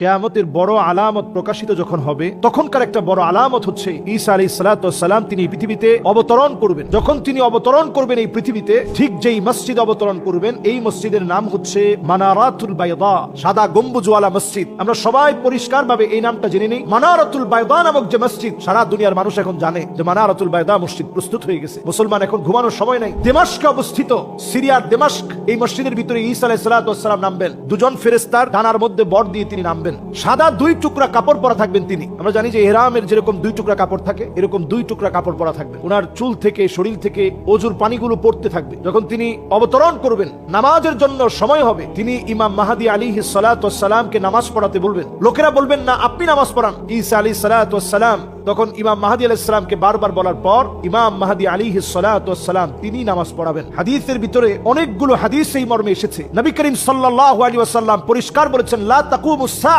কিয়ামতের বড় আলামত প্রকাশিত যখন হবে তখনকার একটা বড় আলামত হচ্ছে ঈসা আলাইহিস সালাতু ওয়াস সালাম তিনি পৃথিবীতে অবতরণ করবেন। যখন তিনি অবতরণ করবেন এই পৃথিবীতে, ঠিক যেই মসজিদ অবতরণ করবেন এই মসজিদের নাম হচ্ছে মানারাতুল বায়দা, সাদা গম্বুজওয়ালা মসজিদ। আমরা সবাই পরিষ্কারভাবে এই নামটা জেনে নিই। মানারাতুল বায়দা নামক যে মসজিদ, সারা দুনিয়ার মানুষ এখন জানে যে মানারাতুল বায়দা মসজিদ প্রস্তুত হয়ে গেছে। মুসলমান এখন ঘুমানোর সময় নাই। দামেস্কে অবস্থিত, সিরিয়ার দামেস্ক, এই মসজিদের ভিতরে ঈসা আলাইহিস সালাতু ওয়াস সালাম নামবেন। দুজন ফেরেশতার ডানার মধ্যে বর দিয়ে তিনি নামবেন। সাদা 2 টুকরা কাপড় পরা থাকবেন তিনি। আমরা জানি যে ইহরামের যেরকম 2 টুকরা কাপড় থাকে, এরকম 2 টুকরা কাপড় পরা থাকবে। ওনার চুল থেকে, শরীর থেকে ওযুর পানিগুলো পড়তে থাকবে। যখন তিনি অবতরণ করবেন, নামাজের জন্য সময় হবে, তিনি ইমাম মাহদী আলাইহিস সালাতু ওয়াস সালামকে নামাজ পড়াতে বলবেন। লোকেরা বলবেন না আপনি নামাজ পড়ান। ঈসা আলাইহিস সালাতু ওয়াস সালাম তখন ইমাম মাহদী আলাইহিস সালামকে বারবার বলার পর ইমাম মাহদী আলাইহিস সালাতু ওয়াস সালাম তিনি নামাজ পড়াবেন। হাদিসের ভিতরে অনেকগুলো হাদিস এই মর্মে এসেছে। নবী করিম সাল্লাল্লাহু আলাইহি ওয়াসাল্লাম পরিষ্কার বলেছেন, লা তাকুমুস সাআ